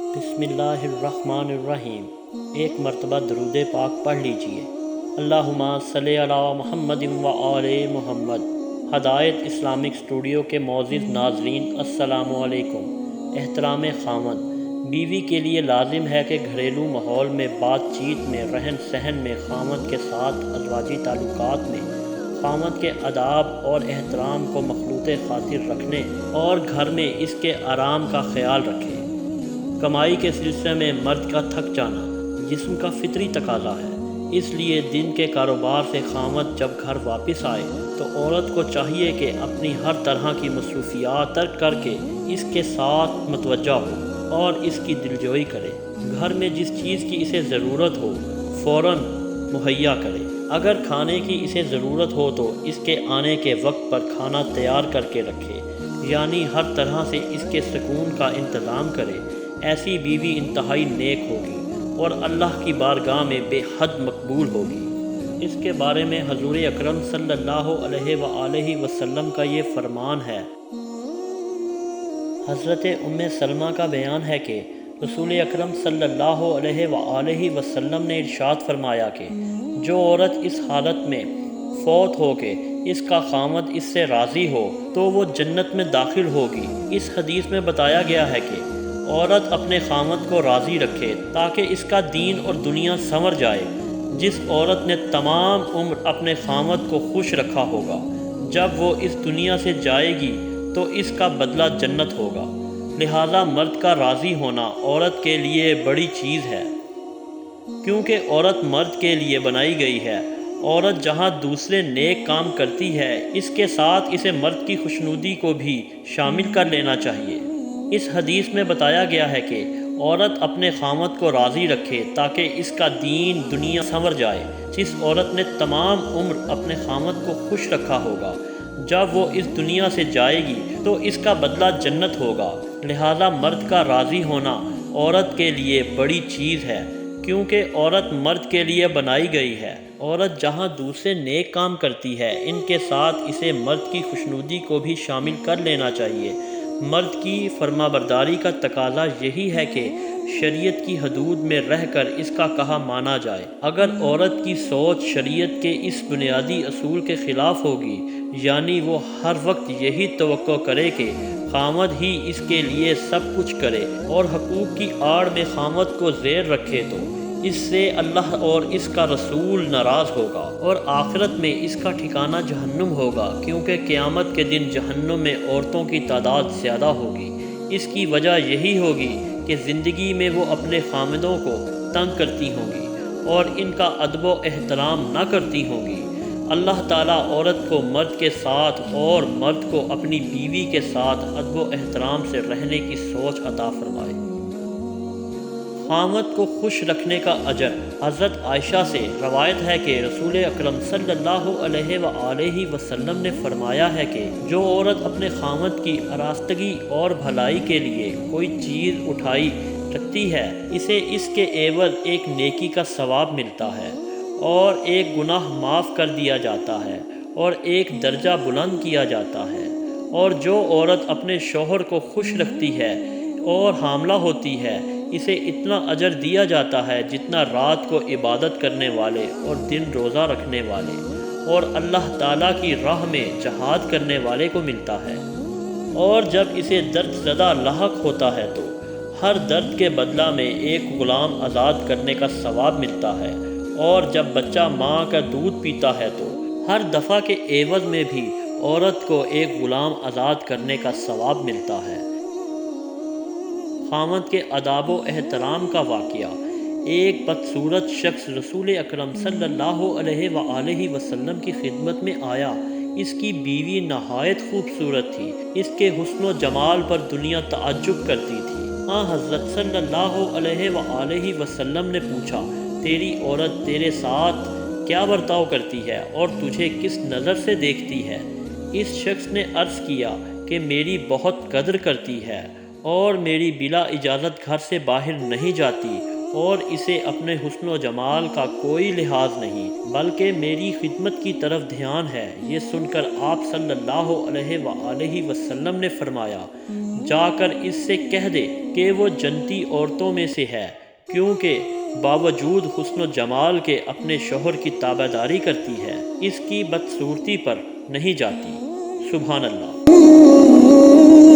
بسم اللہ الرحمن الرحیم۔ ایک مرتبہ درود پاک پڑھ لیجئے۔ اللہم صلی علی محمد و آل محمد۔ ہدایت اسلامک اسٹوڈیو کے معزز ناظرین السلام علیکم۔ احترام خاوند، بیوی کے لیے لازم ہے کہ گھریلو ماحول میں بات چیت میں، رہن سہن میں، خاوند کے ساتھ ازواجی تعلقات میں خاوند کے آداب اور احترام کو مخلوط خاطر رکھنے اور گھر میں اس کے آرام کا خیال رکھے۔ کمائی کے سلسلے میں مرد کا تھک جانا جسم کا فطری تقاضا ہے، اس لیے دن کے کاروبار سے خاوند جب گھر واپس آئے تو عورت کو چاہیے کہ اپنی ہر طرح کی مصروفیات ترک کر کے اس کے ساتھ متوجہ ہو اور اس کی دلجوئی کرے۔ گھر میں جس چیز کی اسے ضرورت ہو فوراً مہیا کرے۔ اگر کھانے کی اسے ضرورت ہو تو اس کے آنے کے وقت پر کھانا تیار کر کے رکھے، یعنی ہر طرح سے اس کے سکون کا انتظام کرے۔ ایسی بیوی انتہائی نیک ہوگی اور اللہ کی بارگاہ میں بے حد مقبول ہوگی۔ اس کے بارے میں حضور اکرم صلی اللہ علیہ وآلہ وسلم کا یہ فرمان ہے۔ حضرت ام سلمہ کا بیان ہے کہ رسول اکرم صلی اللہ علیہ وآلہ وسلم نے ارشاد فرمایا کہ جو عورت اس حالت میں فوت ہو کہ اس کا خاوند اس سے راضی ہو تو وہ جنت میں داخل ہوگی۔ اس حدیث میں بتایا گیا ہے کہ عورت اپنے خاوند کو راضی رکھے تاکہ اس کا دین اور دنیا سنور جائے۔ جس عورت نے تمام عمر اپنے خاوند کو خوش رکھا ہوگا، جب وہ اس دنیا سے جائے گی تو اس کا بدلہ جنت ہوگا۔ لہذا مرد کا راضی ہونا عورت کے لیے بڑی چیز ہے، کیونکہ عورت مرد کے لیے بنائی گئی ہے۔ عورت جہاں دوسرے نیک کام کرتی ہے، اس کے ساتھ اسے مرد کی خوشنودی کو بھی شامل کر لینا چاہیے۔ اس حدیث میں بتایا گیا ہے کہ عورت اپنے خاوند کو راضی رکھے تاکہ اس کا دین دنیا سنور جائے۔ جس عورت نے تمام عمر اپنے خاوند کو خوش رکھا ہوگا، جب وہ اس دنیا سے جائے گی تو اس کا بدلہ جنت ہوگا۔ لہذا مرد کا راضی ہونا عورت کے لیے بڑی چیز ہے، کیونکہ عورت مرد کے لیے بنائی گئی ہے۔ عورت جہاں دوسرے نیک کام کرتی ہے، ان کے ساتھ اسے مرد کی خوشنودی کو بھی شامل کر لینا چاہیے۔ مرد کی فرمانبرداری کا تقاضا یہی ہے کہ شریعت کی حدود میں رہ کر اس کا کہا مانا جائے۔ اگر عورت کی سوچ شریعت کے اس بنیادی اصول کے خلاف ہوگی، یعنی وہ ہر وقت یہی توقع کرے کہ خاوند ہی اس کے لیے سب کچھ کرے اور حقوق کی آڑ میں خاوند کو زیر رکھے، تو اس سے اللہ اور اس کا رسول ناراض ہوگا اور آخرت میں اس کا ٹھکانہ جہنم ہوگا، کیونکہ قیامت کے دن جہنم میں عورتوں کی تعداد زیادہ ہوگی۔ اس کی وجہ یہی ہوگی کہ زندگی میں وہ اپنے خاوندوں کو تنگ کرتی ہوں گی اور ان کا ادب و احترام نہ کرتی ہوں گی۔ اللہ تعالیٰ عورت کو مرد کے ساتھ اور مرد کو اپنی بیوی کے ساتھ ادب و احترام سے رہنے کی سوچ عطا فرمائے۔ خاوند کو خوش رکھنے کا اجر۔ حضرت عائشہ سے روایت ہے کہ رسول اکرم صلی اللہ علیہ وآلہ وسلم نے فرمایا ہے کہ جو عورت اپنے خاوند کی آراستگی اور بھلائی کے لیے کوئی چیز اٹھائی رکھتی ہے، اسے اس کے عوض ایک نیکی کا ثواب ملتا ہے اور ایک گناہ معاف کر دیا جاتا ہے اور ایک درجہ بلند کیا جاتا ہے۔ اور جو عورت اپنے شوہر کو خوش رکھتی ہے اور حاملہ ہوتی ہے، اسے اتنا اجر دیا جاتا ہے جتنا رات کو عبادت کرنے والے اور دن روزہ رکھنے والے اور اللہ تعالیٰ کی راہ میں جہاد کرنے والے کو ملتا ہے۔ اور جب اسے درد زدہ لاحق ہوتا ہے تو ہر درد کے بدلہ میں ایک غلام آزاد کرنے کا ثواب ملتا ہے، اور جب بچہ ماں کا دودھ پیتا ہے تو ہر دفعہ کے عوض میں بھی عورت کو ایک غلام آزاد کرنے کا ثواب ملتا ہے۔ خاوند کے آداب و احترام کا واقعہ۔ ایک بدصورت شخص رسول اکرم صلی اللہ علیہ وآلہ وسلم کی خدمت میں آیا۔ اس کی بیوی نہایت خوبصورت تھی، اس کے حسن و جمال پر دنیا تعجب کرتی تھی۔ حضرت صلی اللہ علیہ وآلہ وسلم نے پوچھا، تیری عورت تیرے ساتھ کیا برتاؤ کرتی ہے اور تجھے کس نظر سے دیکھتی ہے؟ اس شخص نے عرض کیا کہ میری بہت قدر کرتی ہے اور میری بلا اجازت گھر سے باہر نہیں جاتی اور اسے اپنے حسن و جمال کا کوئی لحاظ نہیں بلکہ میری خدمت کی طرف دھیان ہے۔ یہ سن کر آپ صلی اللہ علیہ وآلہ وسلم نے فرمایا، جا کر اس سے کہہ دے کہ وہ جنتی عورتوں میں سے ہے، کیونکہ باوجود حسن و جمال کے اپنے شوہر کی تابع داری کرتی ہے، اس کی بدصورتی پر نہیں جاتی۔ سبحان اللہ۔